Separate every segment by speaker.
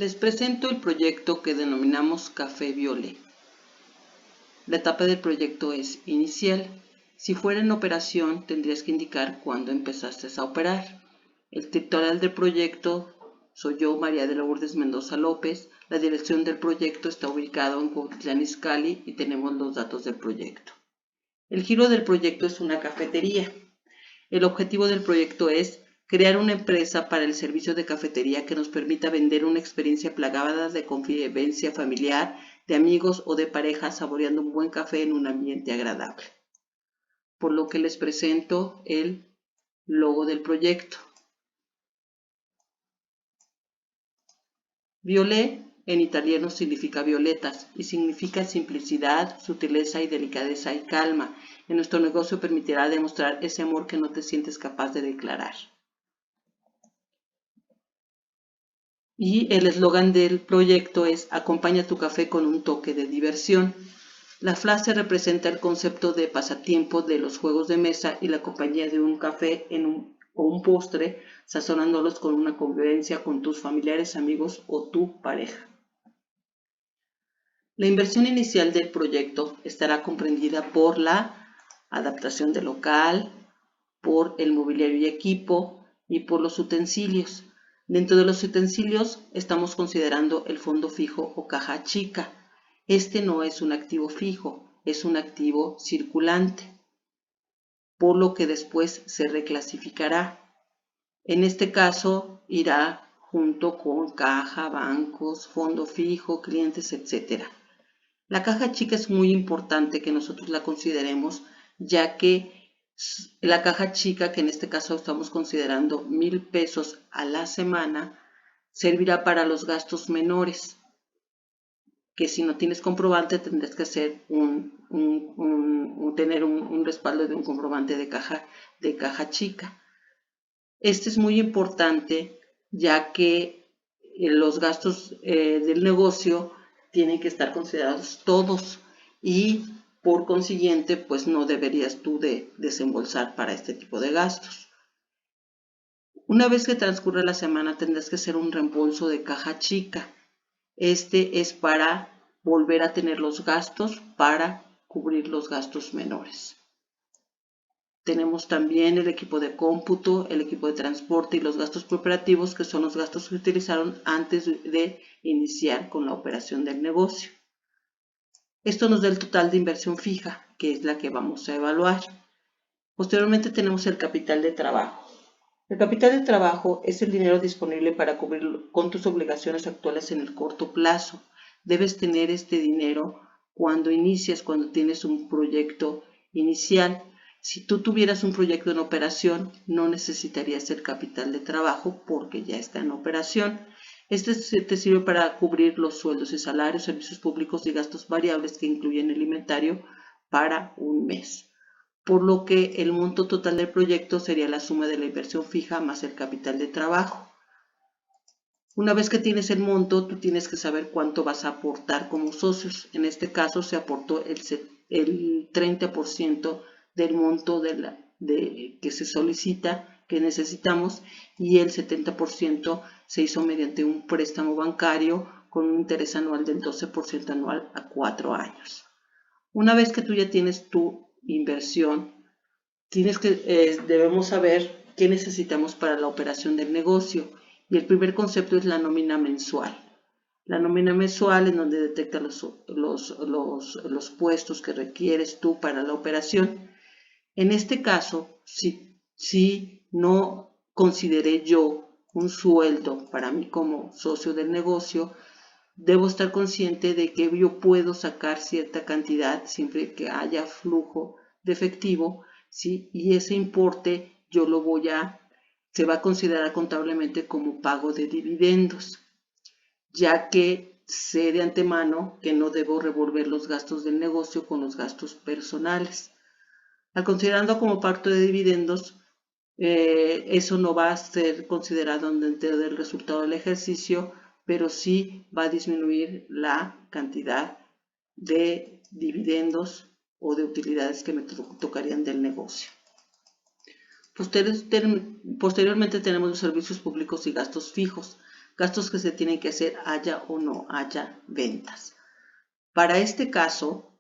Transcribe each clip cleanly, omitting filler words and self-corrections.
Speaker 1: Les presento el proyecto que denominamos Café Violet. La etapa del proyecto es inicial. Si fuera en operación, tendrías que indicar cuándo empezaste a operar. El titular del proyecto soy yo, María de Lourdes Mendoza López. La dirección del proyecto está ubicado en Cuautitlán Izcalli y tenemos los datos del proyecto. El giro del proyecto es una cafetería. El objetivo del proyecto es crear una empresa para el servicio de cafetería que nos permita vender una experiencia plagada de convivencia familiar, de amigos o de pareja saboreando un buen café en un ambiente agradable. Por lo que les presento el logo del proyecto. Violet en italiano significa violetas y significa simplicidad, sutileza y delicadeza y calma. En nuestro negocio permitirá demostrar ese amor que no te sientes capaz de declarar. Y el eslogan del proyecto es acompaña tu café con un toque de diversión. La frase representa el concepto de pasatiempo de los juegos de mesa y la compañía de un café o un postre, sazonándolos con una convivencia con tus familiares, amigos o tu pareja. La inversión inicial del proyecto estará comprendida por la adaptación del local, por el mobiliario y equipo y por los utensilios. Dentro de los utensilios estamos considerando el fondo fijo o caja chica. Este no es un activo fijo, es un activo circulante, por lo que después se reclasificará. En este caso irá junto con caja, bancos, fondo fijo, clientes, etc. La caja chica es muy importante que nosotros la consideremos, ya que la caja chica, que en este caso estamos considerando 1,000 pesos a la semana, servirá para los gastos menores, que si no tienes comprobante tendrás que hacer tener un respaldo de un comprobante de caja chica. Este es muy importante, ya que los gastos del negocio tienen que estar considerados todos y por consiguiente pues no deberías tú de desembolsar para este tipo de gastos. Una vez que transcurra la semana tendrás que hacer un reembolso de caja chica. Este es para volver a tener los gastos para cubrir los gastos menores. Tenemos también el equipo de cómputo, el equipo de transporte y los gastos preparativos, que son los gastos que utilizaron antes de iniciar con la operación del negocio. Esto nos da el total de inversión fija, que es la que vamos a evaluar. Posteriormente tenemos el capital de trabajo. El capital de trabajo es el dinero disponible para cubrir con tus obligaciones actuales en el corto plazo. Debes tener este dinero cuando inicias, cuando tienes un proyecto inicial. Si tú tuvieras un proyecto en operación, no necesitarías el capital de trabajo porque ya está en operación. Este te sirve para cubrir los sueldos y salarios, servicios públicos y gastos variables que incluyen el inventario para un mes. Por lo que el monto total del proyecto sería la suma de la inversión fija más el capital de trabajo. Una vez que tienes el monto, tú tienes que saber cuánto vas a aportar como socios. En este caso se aportó el 30% del monto que se solicita, que necesitamos, y el 70% se hizo mediante un préstamo bancario con un interés anual del 12% anual a 4 años. Una vez que tú ya tienes tu inversión, debemos saber qué necesitamos para la operación del negocio. Y el primer concepto es la nómina mensual. La nómina mensual es donde detecta los puestos que requieres tú para la operación. En este caso, si no consideré yo un sueldo para mí como socio del negocio, debo estar consciente de que yo puedo sacar cierta cantidad siempre que haya flujo de efectivo, ¿sí? Y ese importe se va a considerar contablemente como pago de dividendos, ya que sé de antemano que no debo revolver los gastos del negocio con los gastos personales. Al considerarlo como parte de dividendos, eso no va a ser considerado dentro del resultado del ejercicio, pero sí va a disminuir la cantidad de dividendos o de utilidades que me tocarían del negocio. Posteriormente tenemos los servicios públicos y gastos fijos. gastos que se tienen que hacer haya o no haya ventas. Para este caso,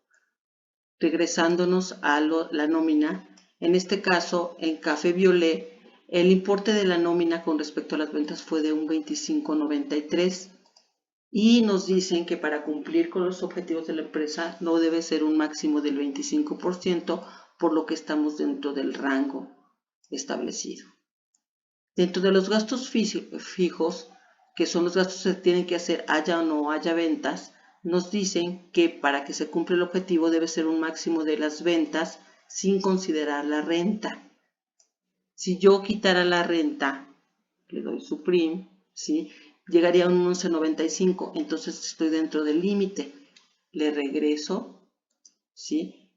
Speaker 1: regresándonos a la nómina, en este caso en Café Violet, el importe de la nómina con respecto a las ventas fue de un 25.93 y nos dicen que para cumplir con los objetivos de la empresa no debe ser un máximo del 25%, por lo que estamos dentro del rango establecido. Dentro de los gastos fijos, que son los gastos que se tienen que hacer haya o no haya ventas, nos dicen que para que se cumpla el objetivo debe ser un máximo de las ventas sin considerar la renta. Si yo quitara la renta, le doy suprim, ¿sí? Llegaría a un 11.95, entonces estoy dentro del límite. Le regreso, ¿sí?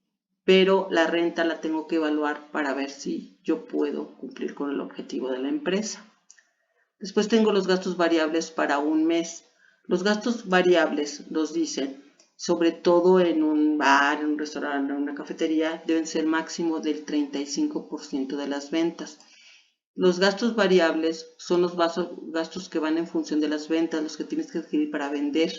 Speaker 1: Pero la renta la tengo que evaluar para ver si yo puedo cumplir con el objetivo de la empresa. Después tengo los gastos variables para un mes. Los gastos variables nos dicen, sobre todo en un bar, en un restaurante, en una cafetería, deben ser máximo del 35% de las ventas. Los gastos variables son los gastos que van en función de las ventas, los que tienes que adquirir para vender.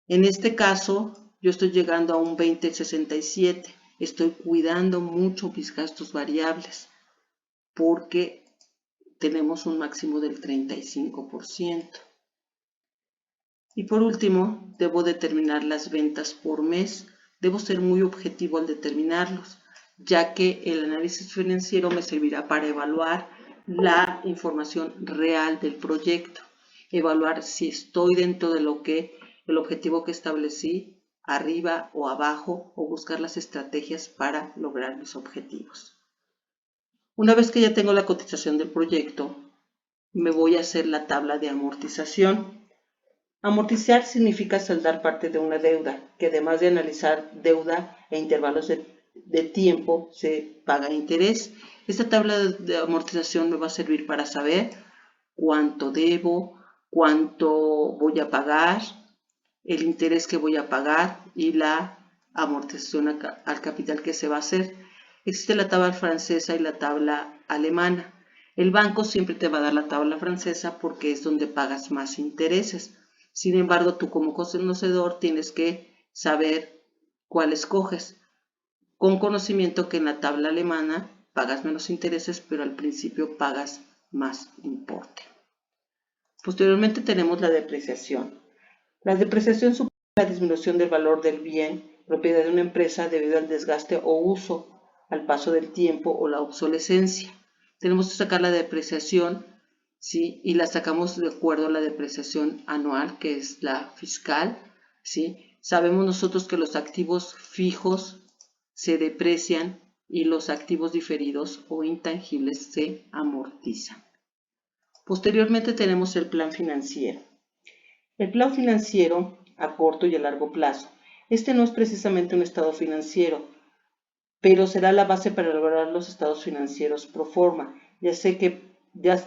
Speaker 1: En este caso, yo estoy llegando a un 20.67. Estoy cuidando mucho mis gastos variables porque tenemos un máximo del 35%. Y por último, debo determinar las ventas por mes. Debo ser muy objetivo al determinarlos, ya que el análisis financiero me servirá para evaluar la información real del proyecto, evaluar si estoy dentro de lo que el objetivo que establecí, arriba o abajo, o buscar las estrategias para lograr mis objetivos. Una vez que ya tengo la cotización del proyecto, me voy a hacer la tabla de amortización. Amortizar significa saldar parte de una deuda, que además de analizar deuda e intervalos de tiempo, se paga interés. Esta tabla de amortización me va a servir para saber cuánto debo, cuánto voy a pagar, el interés que voy a pagar y la amortización al capital que se va a hacer. Existe la tabla francesa y la tabla alemana. El banco siempre te va a dar la tabla francesa porque es donde pagas más intereses. Sin embargo, tú como conocedor tienes que saber cuál escoges. Con conocimiento que en la tabla alemana pagas menos intereses, pero al principio pagas más importe. Posteriormente tenemos la depreciación. La depreciación supone la disminución del valor del bien propiedad de una empresa debido al desgaste o uso, al paso del tiempo o la obsolescencia. Tenemos que sacar la depreciación, ¿sí? Y la sacamos de acuerdo a la depreciación anual, que es la fiscal, ¿sí? Sabemos nosotros que los activos fijos se deprecian y los activos diferidos o intangibles se amortizan. Posteriormente tenemos el plan financiero. El plan financiero a corto y a largo plazo. Este no es precisamente un estado financiero, pero será la base para elaborar los estados financieros pro forma, ya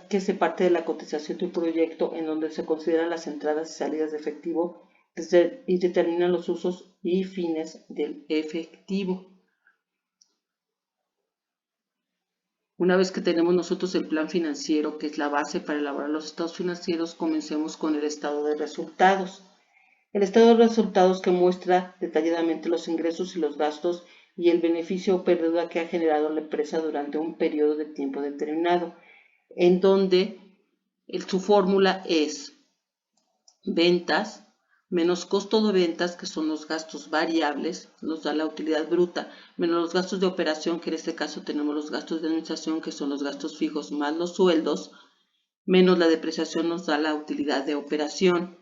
Speaker 1: que se parte de la cotización de un proyecto en donde se consideran las entradas y salidas de efectivo y determinan los usos y fines del efectivo. Una vez que tenemos nosotros el plan financiero, que es la base para elaborar los estados financieros, comencemos con el estado de resultados. El estado de resultados que muestra detalladamente los ingresos y los gastos y el beneficio o pérdida que ha generado la empresa durante un periodo de tiempo determinado, en donde su fórmula es ventas menos costo de ventas, que son los gastos variables, nos da la utilidad bruta, menos los gastos de operación, que en este caso tenemos los gastos de administración, que son los gastos fijos más los sueldos, menos la depreciación nos da la utilidad de operación,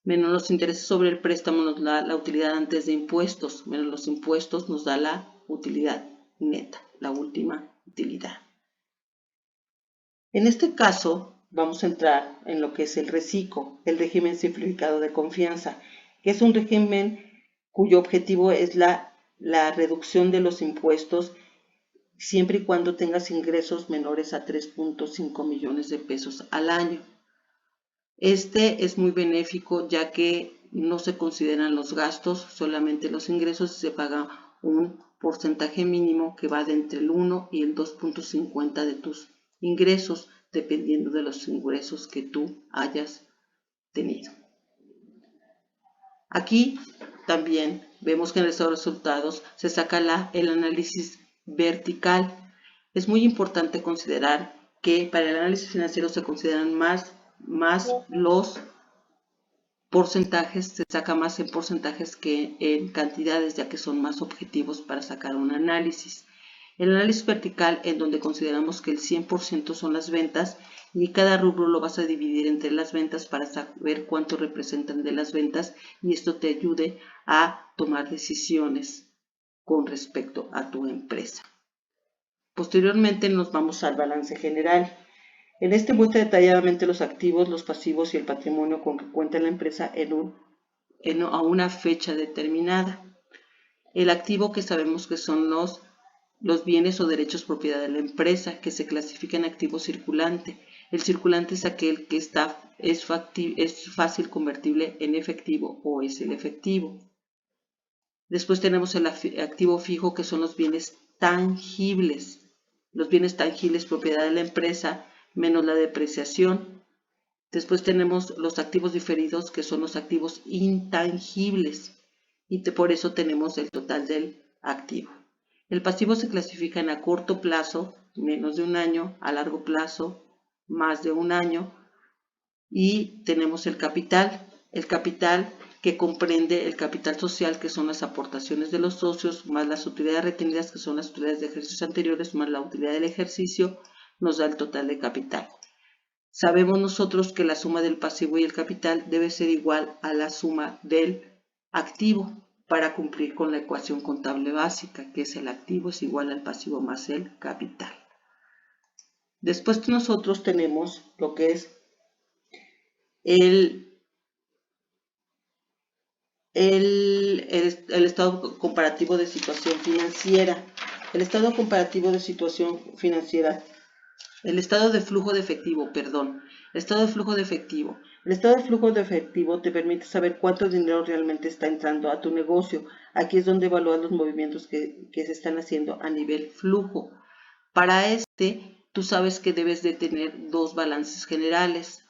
Speaker 1: menos los intereses sobre el préstamo nos da la utilidad antes de impuestos, menos los impuestos nos da la utilidad neta, la última utilidad. En este caso, vamos a entrar en lo que es el RECICO, el régimen simplificado de confianza, que es un régimen cuyo objetivo es la reducción de los impuestos siempre y cuando tengas ingresos menores a 3.5 millones de pesos al año. Este es muy benéfico ya que no se consideran los gastos, solamente los ingresos, y se paga un porcentaje mínimo que va de entre el 1 y el 2.50 de tus ingresos. dependiendo de los ingresos que tú hayas tenido. Aquí también vemos que en el estado de resultados se saca el análisis vertical. Es muy importante considerar que para el análisis financiero se consideran más los porcentajes, se saca más en porcentajes que en cantidades, ya que son más objetivos para sacar un análisis. El análisis vertical, en donde consideramos que el 100% son las ventas y cada rubro lo vas a dividir entre las ventas para saber cuánto representan de las ventas y esto te ayude a tomar decisiones con respecto a tu empresa. Posteriormente nos vamos al balance general. En este muestra detalladamente los activos, los pasivos y el patrimonio con que cuenta la empresa a una fecha determinada. El activo, que sabemos que son los bienes o derechos propiedad de la empresa, que se clasifica en activo circulante. El circulante es aquel que es fácil convertible en efectivo o es el efectivo. Después tenemos el activo fijo, que son los bienes tangibles. Los bienes tangibles propiedad de la empresa menos la depreciación. Después tenemos los activos diferidos, que son los activos intangibles. Y por eso tenemos el total del activo. El pasivo se clasifica en a corto plazo, menos de un año, a largo plazo, más de un año. Y tenemos el capital que comprende el capital social, que son las aportaciones de los socios, más las utilidades retenidas, que son las utilidades de ejercicios anteriores, más la utilidad del ejercicio, nos da el total de capital. Sabemos nosotros que la suma del pasivo y el capital debe ser igual a la suma del activo para cumplir con la ecuación contable básica, que es el activo es igual al pasivo más el capital. Después nosotros tenemos lo que es el estado comparativo de situación financiera. El estado comparativo de situación financiera, el estado de flujo de efectivo, el estado de flujo de efectivo. El estado de flujo de efectivo te permite saber cuánto dinero realmente está entrando a tu negocio. Aquí es donde evalúas los movimientos que se están haciendo a nivel flujo. Para tú sabes que debes de tener dos balances generales,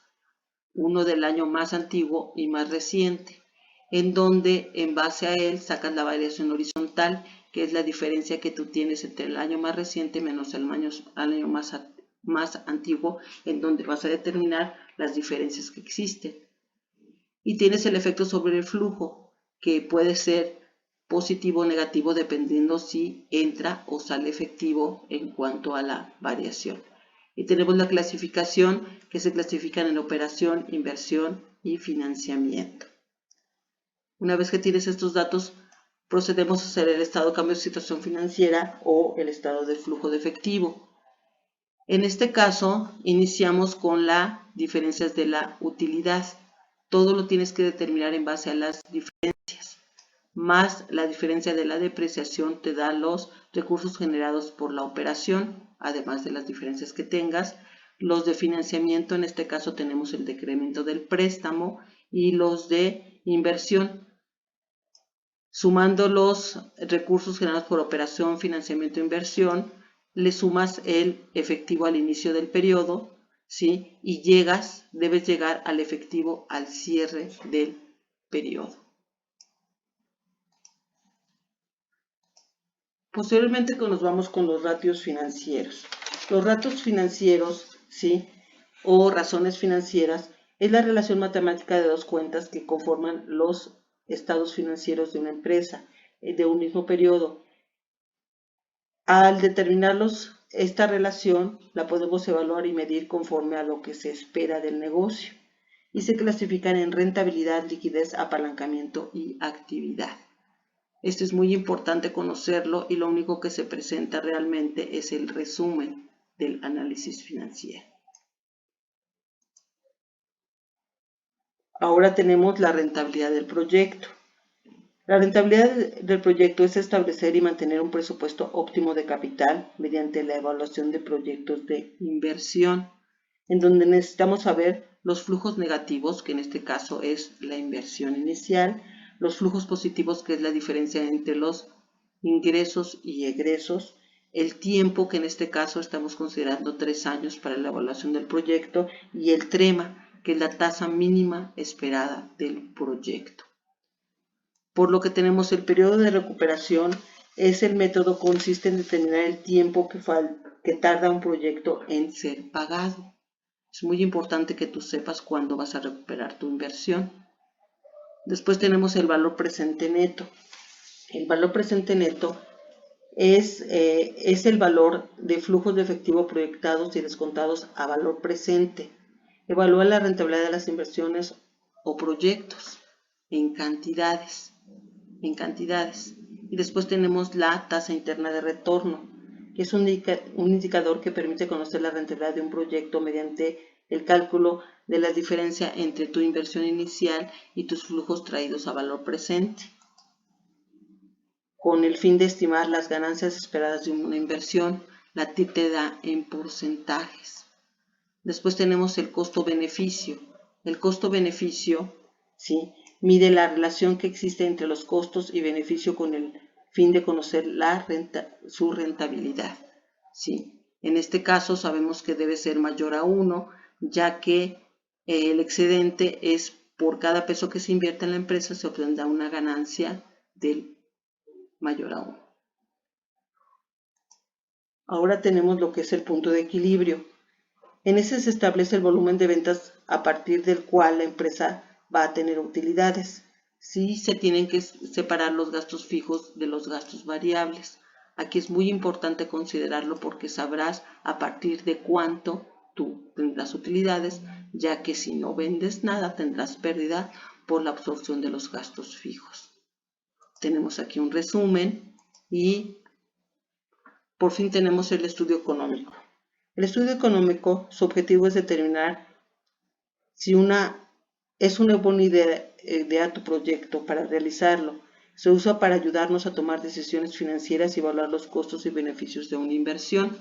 Speaker 1: uno del año más antiguo y más reciente, en donde en base a él sacas la variación horizontal, que es la diferencia que tú tienes entre el año más reciente menos el año más antiguo, en donde vas a determinar las diferencias que existen. Y tienes el efecto sobre el flujo, que puede ser positivo o negativo dependiendo si entra o sale efectivo en cuanto a la variación. Y tenemos la clasificación, que se clasifican en operación, inversión y financiamiento. Una vez que tienes estos datos, procedemos a hacer el estado de cambio de situación financiera o el estado de flujo de efectivo. En este caso, iniciamos con las diferencias de la utilidad. Todo lo tienes que determinar en base a las diferencias, más la diferencia de la depreciación te da los recursos generados por la operación, además de las diferencias que tengas. Los de financiamiento, en este caso tenemos el decremento del préstamo, y los de inversión. Sumando los recursos generados por operación, financiamiento e inversión, le sumas el efectivo al inicio del periodo, ¿sí? Y debes llegar al efectivo al cierre del periodo. Posteriormente nos vamos con los ratios financieros. Los ratios financieros, ¿sí? O razones financieras, es la relación matemática de dos cuentas que conforman los estados financieros de una empresa de un mismo periodo. Al determinarlos, esta relación la podemos evaluar y medir conforme a lo que se espera del negocio y se clasifican en rentabilidad, liquidez, apalancamiento y actividad. Esto es muy importante conocerlo y lo único que se presenta realmente es el resumen del análisis financiero. Ahora tenemos la rentabilidad del proyecto. La rentabilidad del proyecto es establecer y mantener un presupuesto óptimo de capital mediante la evaluación de proyectos de inversión, en donde necesitamos saber los flujos negativos, que en este caso es la inversión inicial, los flujos positivos, que es la diferencia entre los ingresos y egresos, el tiempo, que en este caso estamos considerando 3 años para la evaluación del proyecto, y el TREMA, que es la tasa mínima esperada del proyecto. Por lo que tenemos el periodo de recuperación, es el método que consiste en determinar el tiempo que tarda un proyecto en ser pagado. Es muy importante que tú sepas cuándo vas a recuperar tu inversión. Después tenemos el valor presente neto. El valor presente neto es el valor de flujos de efectivo proyectados y descontados a valor presente. Evalúa la rentabilidad de las inversiones o proyectos en cantidades. Y después tenemos la tasa interna de retorno, que es un indicador que permite conocer la rentabilidad de un proyecto mediante el cálculo de la diferencia entre tu inversión inicial y tus flujos traídos a valor presente, con el fin de estimar las ganancias esperadas de una inversión. La TIR te da en porcentajes. Después tenemos el costo-beneficio. El costo-beneficio, ¿sí?, mide la relación que existe entre los costos y beneficio con el fin de conocer su rentabilidad, ¿sí? En este caso sabemos que debe ser mayor a 1, ya que el excedente es por cada peso que se invierte en la empresa se obtendrá una ganancia del mayor a 1. Ahora tenemos lo que es el punto de equilibrio. En ese se establece el volumen de ventas a partir del cual la empresa va a tener utilidades. Sí, se tienen que separar los gastos fijos de los gastos variables. Aquí es muy importante considerarlo porque sabrás a partir de cuánto tú tendrás utilidades, ya que si no vendes nada tendrás pérdida por la absorción de los gastos fijos. Tenemos aquí un resumen y por fin tenemos el estudio económico. El estudio económico, su objetivo es determinar si es una buena idea tu proyecto para realizarlo. Se usa para ayudarnos a tomar decisiones financieras y evaluar los costos y beneficios de una inversión,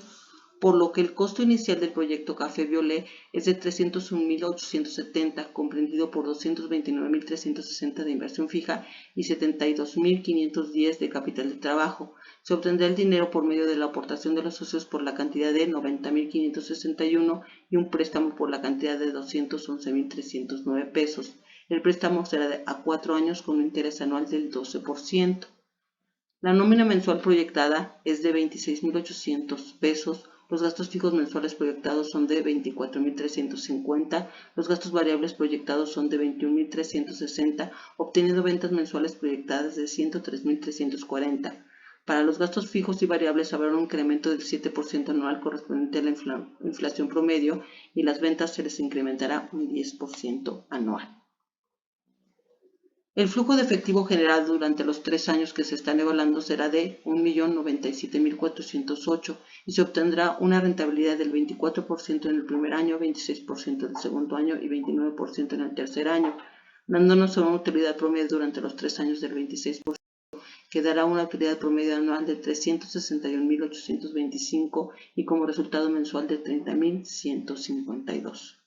Speaker 1: por lo que el costo inicial del proyecto Café Violet es de 301.870, comprendido por 229.360 de inversión fija y 72.510 de capital de trabajo. Se obtendrá el dinero por medio de la aportación de los socios por la cantidad de 90.561 y un préstamo por la cantidad de 211.309 pesos. El préstamo será a 4 años con un interés anual del 12%. La nómina mensual proyectada es de 26.800 pesos. Los gastos fijos mensuales proyectados son de 24.350, los gastos variables proyectados son de 21.360, obteniendo ventas mensuales proyectadas de 103.340. Para los gastos fijos y variables habrá un incremento del 7% anual correspondiente a la inflación promedio y las ventas se les incrementará un 10% anual. El flujo de efectivo generado durante los 3 años que se están evaluando será de 1.097.408 y se obtendrá una rentabilidad del 24% en el primer año, 26% en el segundo año y 29% en el tercer año, dándonos una utilidad promedio durante los 3 años del 26%, que dará una utilidad promedio anual de 361.825 y como resultado mensual de 30.152.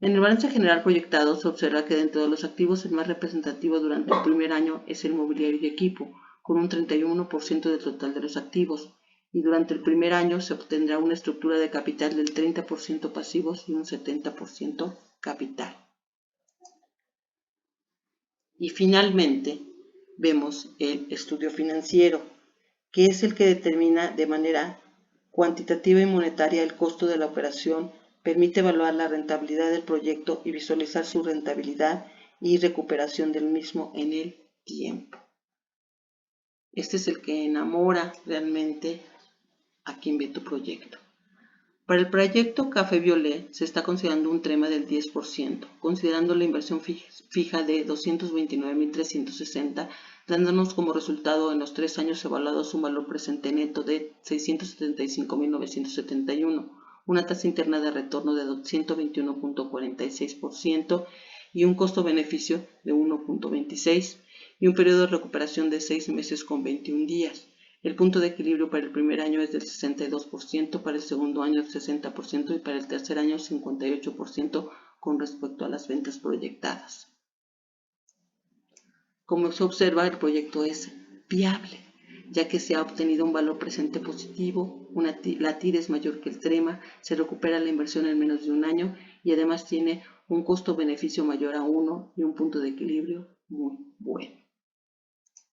Speaker 1: En el balance general proyectado se observa que dentro de los activos el más representativo durante el primer año es el mobiliario y equipo, con un 31% del total de los activos, y durante el primer año se obtendrá una estructura de capital del 30% pasivos y un 70% capital. Y finalmente vemos el estudio financiero, que es el que determina de manera cuantitativa y monetaria el costo de la operación, permite evaluar la rentabilidad del proyecto y visualizar su rentabilidad y recuperación del mismo en el tiempo. Este es el que enamora realmente a quien ve tu proyecto. Para el proyecto Café Violet se está considerando un TREMA del 10%, considerando la inversión fija de 229.360, dándonos como resultado en los 3 años evaluados un valor presente neto de 675.971, una tasa interna de retorno de 121.46% y un costo-beneficio de 1.26 y un periodo de recuperación de 6 meses con 21 días. El punto de equilibrio para el primer año es del 62%, para el segundo año del 60% y para el tercer año 58% con respecto a las ventas proyectadas. Como se observa, el proyecto es viable. ya que se ha obtenido un valor presente positivo, la TIR es mayor que el TREMA, se recupera la inversión en menos de un año y además tiene un costo-beneficio mayor a 1 y un punto de equilibrio muy